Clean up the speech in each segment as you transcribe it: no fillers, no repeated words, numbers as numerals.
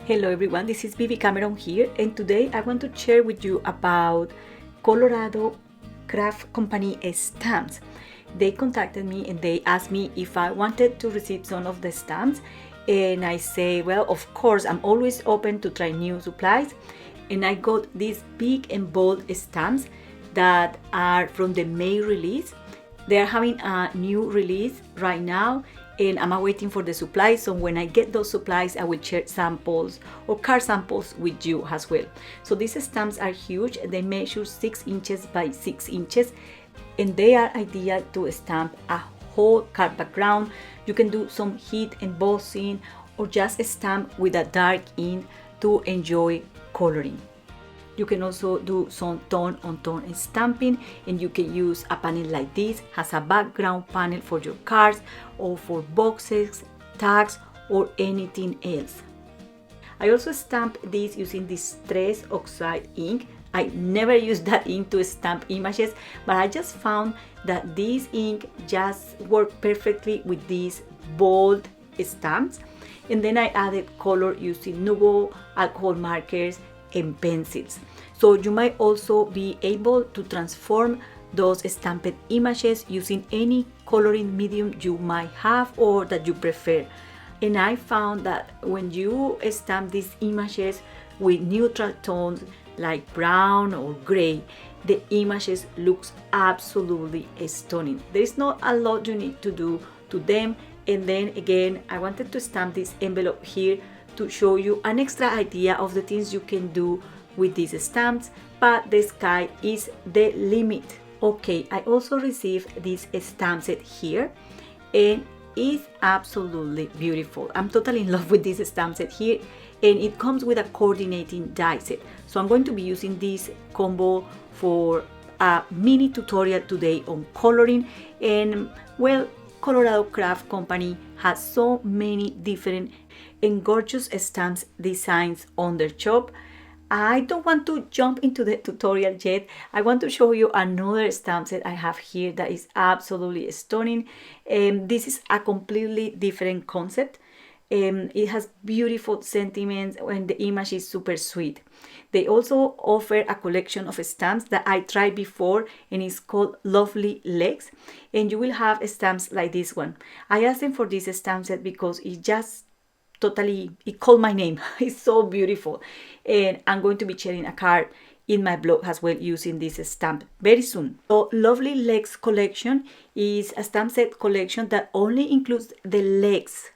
Hello everyone, this is Vivi Cameron here, and today I want to share with you about Colorado Craft Company stamps. They contacted me and they asked me if I wanted to receive some of the stamps, and I say, well, of course, I'm always open to try new supplies. And I got these big and bold stamps that are from the May release. They're having a new release right now, and I'm waiting for the supplies. So when I get those supplies, I will share samples or card samples with you as well. So these stamps are huge. They measure 6 inches by 6 inches, and they are ideal to stamp a whole card background. You can do some heat embossing or just stamp with a dark ink to enjoy coloring. You can also do some tone-on-tone stamping, and you can use a panel like this as a background panel for your cards or for boxes, tags, or anything else. I also stamp this using distress oxide ink. I never use that ink to stamp images, but I just found that this ink just worked perfectly with these bold stamps. And then I added color using Nuvo, alcohol markers, and pencils. So you might also be able to transform those stamped images using any coloring medium you might have or that you prefer. And I found that when you stamp these images with neutral tones like brown or gray, the images looks absolutely stunning. There is not a lot you need to do to them. And then again, I wanted to stamp this envelope here to show you an extra idea of the things you can do with these stamps, but the sky is the limit. Okay, I also received this stamp set here, and it's absolutely beautiful. I'm totally in love with this stamp set here, and it comes with a coordinating die set. So I'm going to be using this combo for a mini tutorial today on coloring. And well, Colorado Craft Company has so many different and gorgeous stamps designs on their shop. I don't want to jump into the tutorial yet. I want to show you another stamp set I have here that is absolutely stunning. This is a completely different concept. It has beautiful sentiments and the image is super sweet. They also offer a collection of stamps that I tried before, and it's called Lovely Legs, and you will have stamps like this one. I asked them for this stamp set because it just it called my name. It's so beautiful, and I'm going to be sharing a card in my blog as well using this stamp very soon. So Lovely Legs collection is a stamp set collection that only includes the legs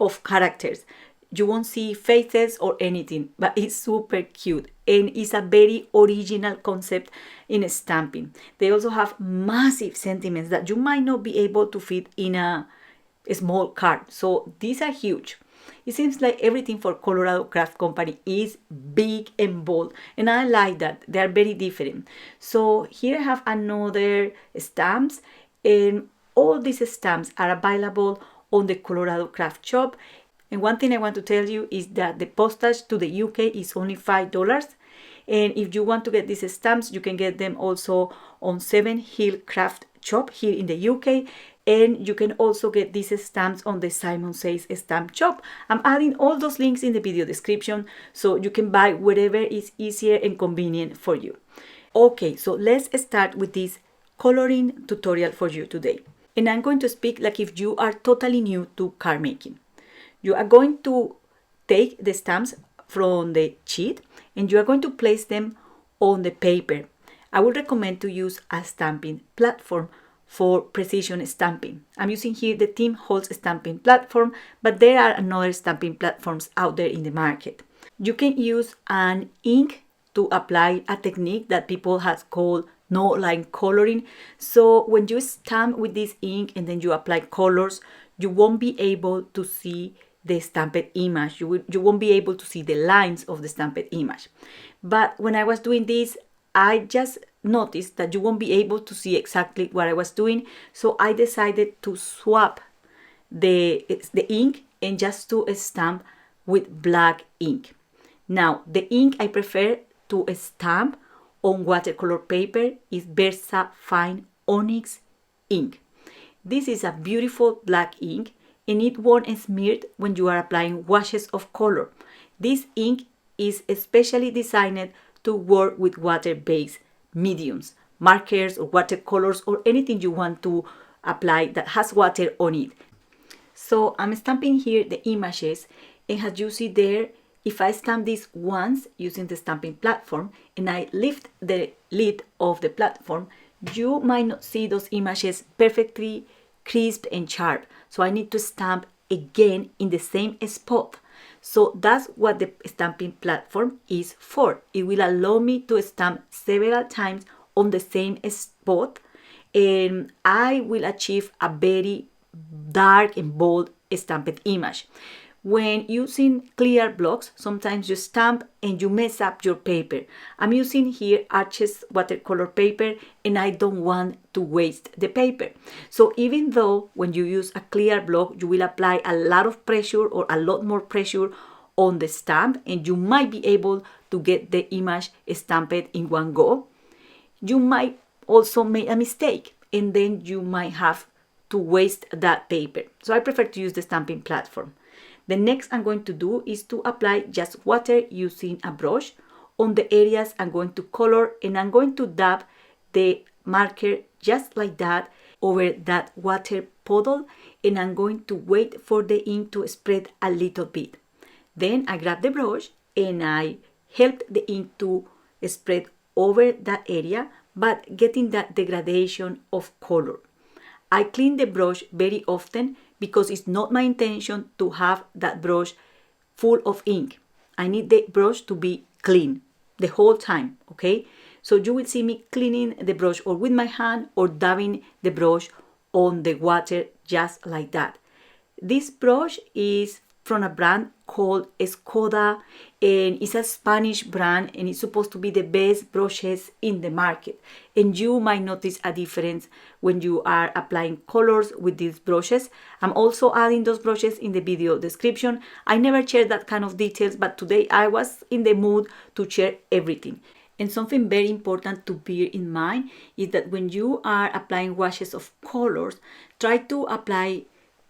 of characters. You won't see faces or anything, but it's super cute, and it's a very original concept in stamping. They also have massive sentiments that you might not be able to fit in a small card, so these are huge. It seems like everything for Colorado Craft Company is big and bold, and I like that. They are very different. So here I have another stamps, and all these stamps are available on the Colorado Craft shop. And one thing I want to tell you is that the postage to the UK is only $5. And if you want to get these stamps, you can get them also on Seven Hill Craft shop here in the UK. And you can also get these stamps on the Simon Says stamp shop. I'm adding all those links in the video description so you can buy whatever is easier and convenient for you. Okay, so let's start with this coloring tutorial for you today. And I'm going to speak like if you are totally new to card making. You are going to take the stamps from the sheet and you are going to place them on the paper. I would recommend to use a stamping platform for precision stamping. I'm using here the Team Holtz stamping platform, but there are another stamping platforms out there in the market. You can use an ink to apply a technique that people have called no line coloring. So when you stamp with this ink and then you apply colors, you won't be able to see the stamped image. You won't be able to see the lines of the stamped image. But when I was doing this, I just noticed that you won't be able to see exactly what I was doing. So I decided to swap the ink and just to stamp with black ink. Now, the ink I prefer to stamp on watercolor paper is VersaFine ONYX ink. This is a beautiful black ink, and it won't smear when you are applying washes of color. This ink is especially designed to work with water-based mediums, markers or watercolors or anything you want to apply that has water on it. So I'm stamping here the images, and as you see there, if I stamp this once using the stamping platform and I lift the lid of the platform, you might not see those images perfectly crisp and sharp. So I need to stamp again in the same spot. So that's what the stamping platform is for. It will allow me to stamp several times on the same spot, and I will achieve a very dark and bold stamped image. When using clear blocks, sometimes you stamp and you mess up your paper. I'm using here Arches watercolor paper, and I don't want to waste the paper. So even though when you use a clear block, you will apply a lot of pressure or a lot more pressure on the stamp, and you might be able to get the image stamped in one go, you might also make a mistake, and then you might have to waste that paper. So I prefer to use the stamping platform. The next I'm going to do is to apply just water using a brush on the areas I'm going to color, and I'm going to dab the marker just like that over that water puddle, and I'm going to wait for the ink to spread a little bit. Then I grab the brush and I help the ink to spread over that area, but getting that degradation of color. I clean the brush very often because it's not my intention to have that brush full of ink. I need the brush to be clean the whole time, okay? So you will see me cleaning the brush or with my hand or dabbing the brush on the water just like that. This brush is from a brand called Escoda, and it's a Spanish brand, and it's supposed to be the best brushes in the market. And you might notice a difference when you are applying colors with these brushes. I'm also adding those brushes in the video description. I never share that kind of details, but today I was in the mood to share everything. And something very important to bear in mind is that when you are applying washes of colors, try to apply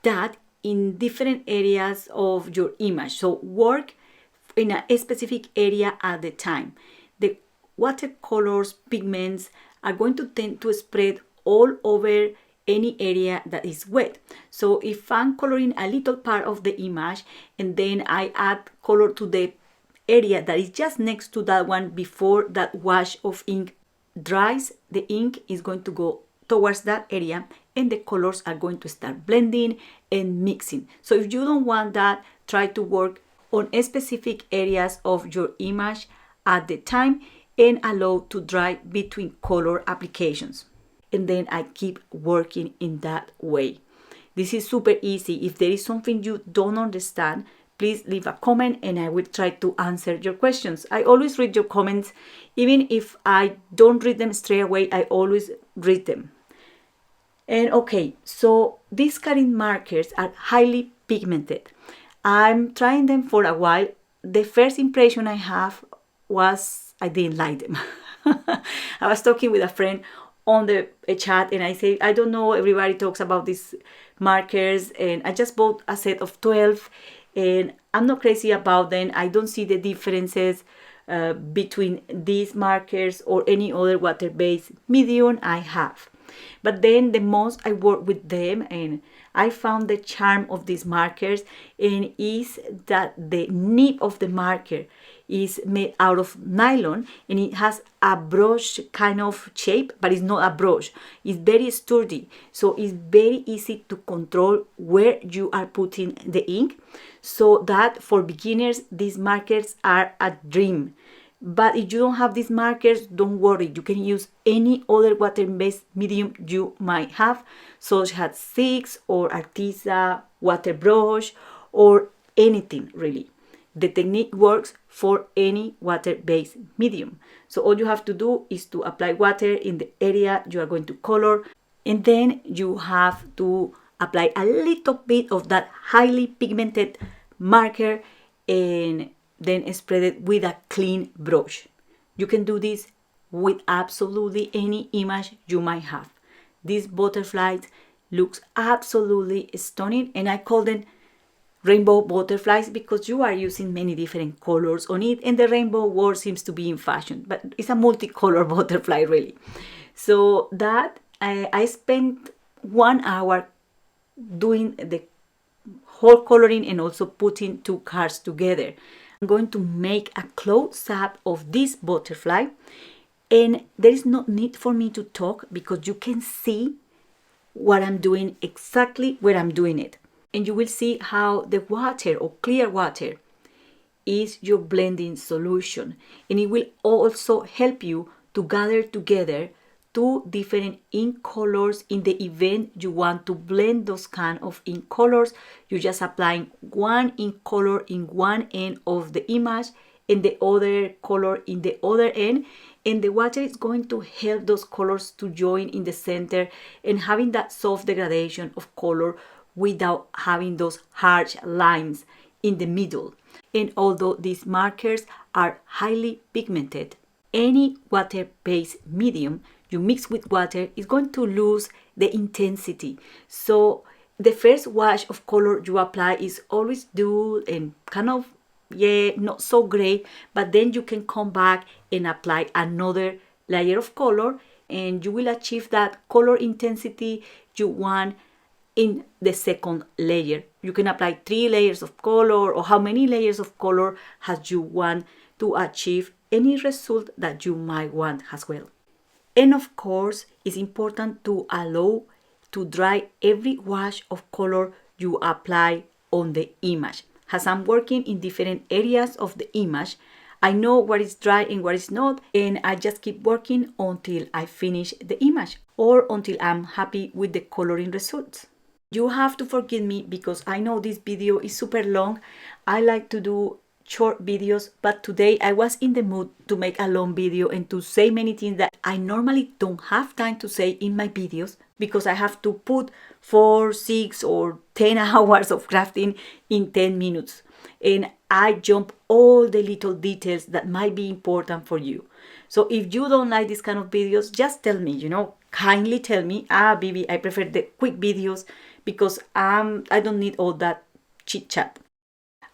that in different areas of your image. So work in a specific area at the time. The watercolors pigments are going to tend to spread all over any area that is wet. So if I'm coloring a little part of the image and then I add color to the area that is just next to that one before that wash of ink dries, the ink is going to go towards that area and the colors are going to start blending and mixing. So if you don't want that, try to work on specific areas of your image at the time and allow to dry between color applications. And then I keep working in that way. This is super easy. If there is something you don't understand, please leave a comment and I will try to answer your questions. I always read your comments. Even if I don't read them straight away, I always read them. And okay, so these cutting markers are highly pigmented. I'm trying them for a while. The first impression I have was I didn't like them. I was talking with a friend on the chat and I say, I don't know, everybody talks about these markers and I just bought a set of 12 and I'm not crazy about them. I don't see the differences between these markers or any other water-based medium I have. But then the most I work with them and I found the charm of these markers and is that the nib of the marker is made out of nylon and it has a brush kind of shape, but it's not a brush. It's very sturdy, so it's very easy to control where you are putting the ink, so that for beginners these markers are a dream. But if you don't have these markers, don't worry, you can use any other water-based medium you might have, such as 6 or Arteza, water brush, or anything really. The technique works for any water-based medium. So all you have to do is to apply water in the area you are going to color, and then you have to apply a little bit of that highly pigmented marker and then spread it with a clean brush. You can do this with absolutely any image you might have. These butterflies looks absolutely stunning and I call them rainbow butterflies because you are using many different colors on it, and the rainbow word seems to be in fashion, but it's a multicolor butterfly really. So that I spent 1 hour doing the whole coloring and also putting two cards together. I'm going to make a close-up of this butterfly, and there is no need for me to talk because you can see what I'm doing exactly where I'm doing it. And you will see how the water or clear water is your blending solution, and it will also help you to gather together two different ink colors in the event you want to blend those kind of ink colors. You're just applying one ink color in one end of the image and the other color in the other end, and the water is going to help those colors to join in the center and having that soft degradation of color without having those harsh lines in the middle. And although these markers are highly pigmented, any water-based medium you mix with water is going to lose the intensity. So the first wash of color you apply is always dull and kind of, not so great, but then you can come back and apply another layer of color and you will achieve that color intensity you want in the second layer. You can apply 3 layers of color or how many layers of color as you want to achieve any result that you might want as well. And of course, it's important to allow to dry every wash of color you apply on the image. As I'm working in different areas of the image, I know what is dry and what is not, and I just keep working until I finish the image or until I'm happy with the coloring results. You have to forgive me because I know this video is super long. I like to do short videos, but today I was in the mood to make a long video and to say many things that I normally don't have time to say in my videos because I have to put 4, 6 or 10 hours of crafting in 10 minutes. And I jump all the little details that might be important for you. So if you don't like this kind of videos, just tell me, kindly tell me, baby, I prefer the quick videos because I don't need all that chit chat.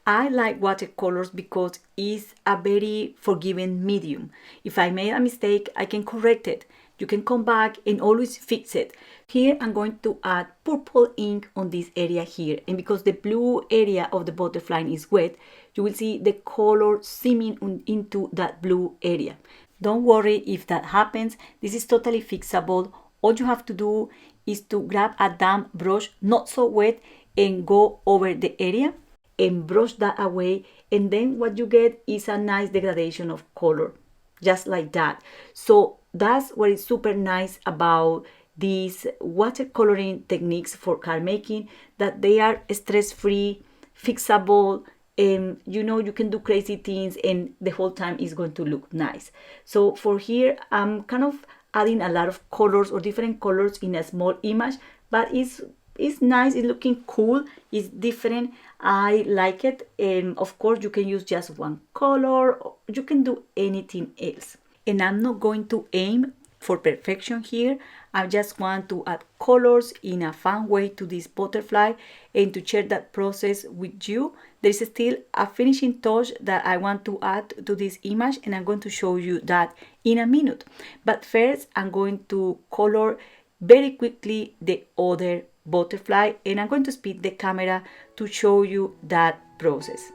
I like watercolors because it's a very forgiving medium. If I made a mistake, I can correct it. You can come back and always fix it. Here I'm going to add purple ink on this area here, and because the blue area of the butterfly is wet, you will see the color seeping into that blue area. Don't worry if that happens. This is totally fixable. All you have to do is to grab a damp brush, not so wet, and go over the area and brush that away, and then what you get is a nice degradation of color, just like that. So that's what is super nice about these watercoloring techniques for card making, that they are stress-free, fixable, and you can do crazy things and the whole time is going to look nice. So for here I'm kind of adding a lot of colors or different colors in a small image, but it's nice, it's looking cool, it's different, I like it. And of course you can use just one color, or you can do anything else. And I'm not going to aim for perfection here. I just want to add colors in a fun way to this butterfly and to share that process with you. There's still a finishing touch that I want to add to this image, and I'm going to show you that in a minute. But first I'm going to color very quickly the other butterfly, and I'm going to speed the camera to show you that process.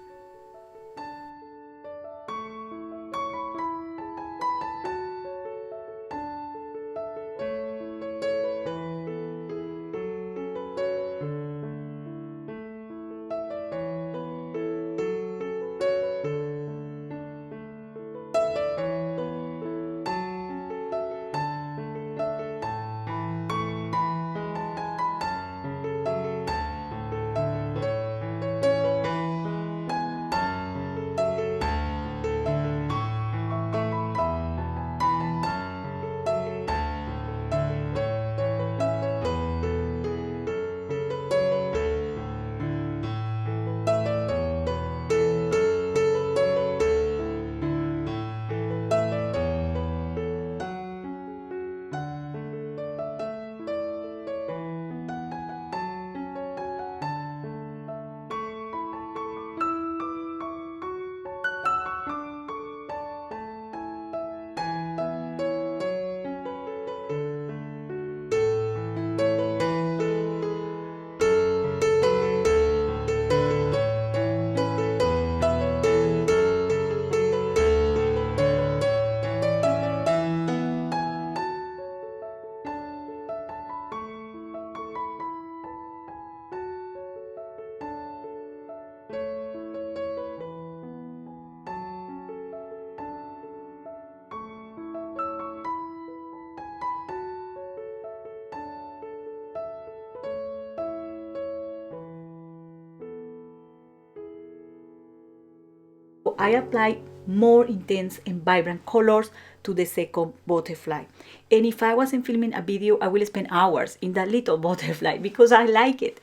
I apply more intense and vibrant colors to the second butterfly. And if I wasn't filming a video, I will spend hours in that little butterfly because I like it.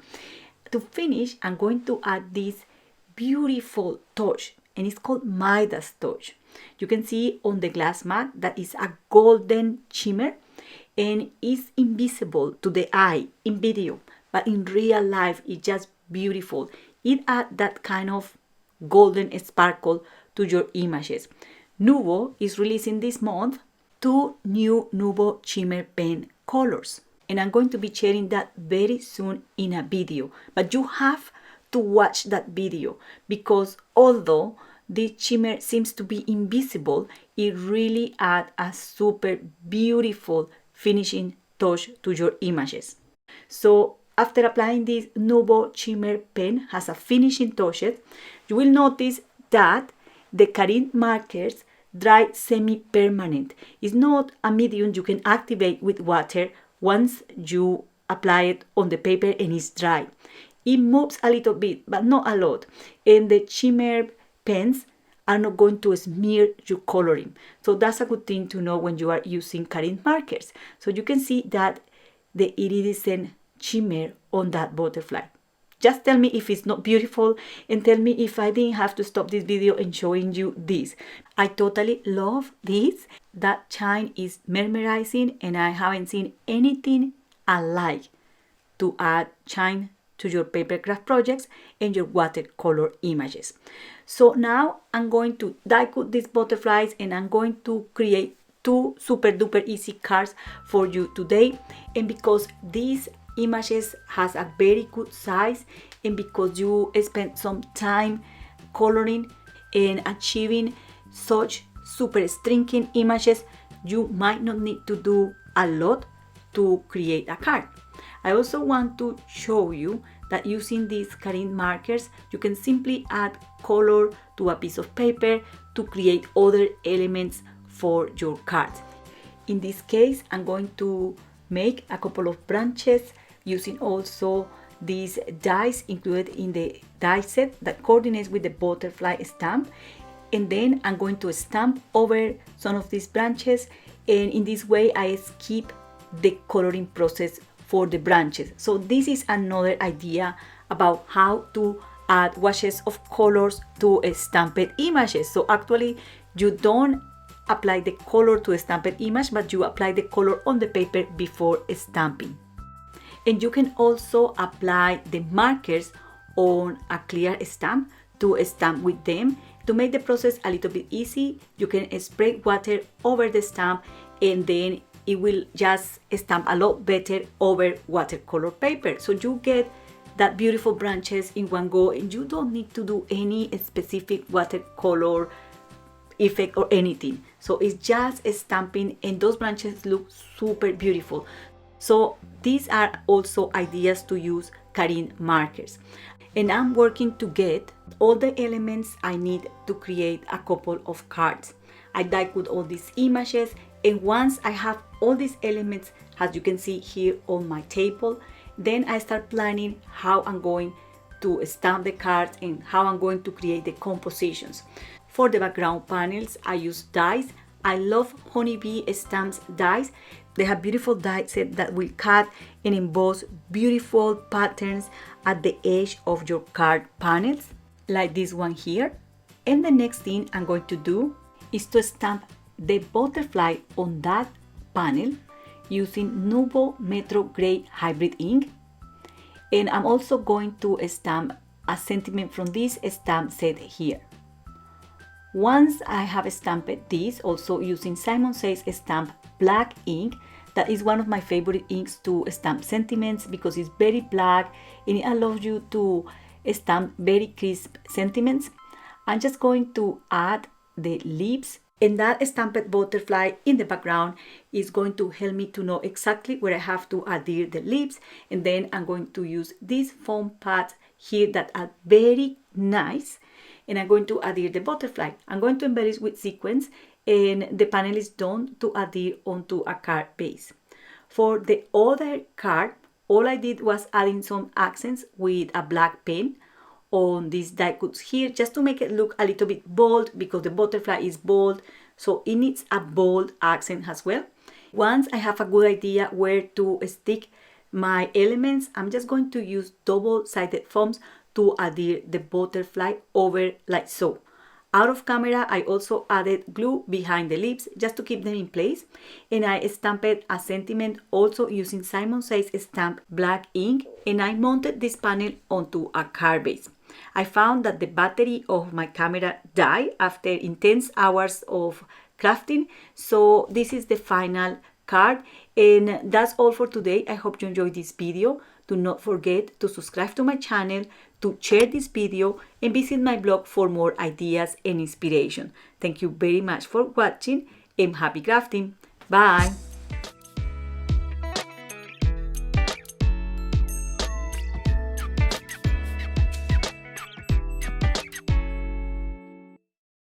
To finish, I'm going to add this beautiful touch, and it's called Midas touch. You can see on the glass mat that is a golden shimmer and is invisible to the eye in video, but in real life it's just beautiful. It adds that kind of golden sparkle to your images. Nuvo is releasing this month 2 new Nuvo shimmer pen colors, and I'm going to be sharing that very soon in a video, but you have to watch that video because although the shimmer seems to be invisible, it really adds a super beautiful finishing touch to your images. So after applying this Nuvo shimmer pen has a finishing touch, you will notice that the Karin markers dry semi-permanent. It's not a medium you can activate with water once you apply it on the paper and it's dry. It moves a little bit, but not a lot. And the shimmer pens are not going to smear your coloring. So that's a good thing to know when you are using Karin markers. So you can see that the iridescent shimmer on that butterfly. Just tell me if it's not beautiful and tell me if I didn't have to stop this video and showing you this. I totally love this. That shine is mesmerizing and I haven't seen anything alike to add shine to your paper craft projects and your watercolor images. So now I'm going to die cut these butterflies and I'm going to create 2 super duper easy cards for you today. And because these images has a very good size and because you spent some time coloring and achieving such super striking images, you might not need to do a lot to create a card. I also want to show you that using these Karin markers, you can simply add color to a piece of paper to create other elements for your cards. In this case, I'm going to make a couple of branches using also these dies included in the die set that coordinates with the butterfly stamp. And then I'm going to stamp over some of these branches, and in this way I skip the coloring process for the branches. So this is another idea about how to add washes of colors to stamped images. So actually you don't apply the color to a stamped image, but you apply the color on the paper before stamping. And you can also apply the markers on a clear stamp to stamp with them. To make the process a little bit easy, you can spray water over the stamp and then it will just stamp a lot better over watercolor paper. So you get that beautiful branches in one go and you don't need to do any specific watercolor effect or anything. So it's just stamping and those branches look super beautiful. So these are also ideas to use Karin markers. And I'm working to get all the elements I need to create a couple of cards. I die cut all these images, and once I have all these elements, as you can see here on my table, then I start planning how I'm going to stamp the cards and how I'm going to create the compositions. For the background panels, I use dies. I love Honeybee Stamps dies. They have beautiful die set that will cut and emboss beautiful patterns at the edge of your card panels, like this one here. And the next thing I'm going to do is to stamp the butterfly on that panel using Nuvo Metro Gray Hybrid ink. And I'm also going to stamp a sentiment from this stamp set here. Once I have stamped this, also using Simon Says Stamp black ink, that is one of my favorite inks to stamp sentiments because it's very black and it allows you to stamp very crisp sentiments. I'm just going to add the lips, and that stamped butterfly in the background is going to help me to know exactly where I have to adhere the lips. And then I'm going to use these foam pads here that are very nice, and I'm going to adhere the butterfly. I'm going to embellish with sequins, and the panel is done to adhere onto a card base. For the other card, all I did was adding some accents with a black pen on these die cuts here just to make it look a little bit bold, because the butterfly is bold, so it needs a bold accent as well. Once I have a good idea where to stick my elements, I'm just going to use double-sided foams to adhere the butterfly over like so. Out of camera, I also added glue behind the lips just to keep them in place, and I stamped a sentiment also using Simon Says Stamp black ink, and I mounted this panel onto a card base. I found that the battery of my camera died after intense hours of crafting, so this is the final card, and that's all for today. I hope you enjoyed this video. Do not forget to subscribe to my channel, to share this video, and visit my blog for more ideas and inspiration. Thank you very much for watching, and happy crafting. Bye!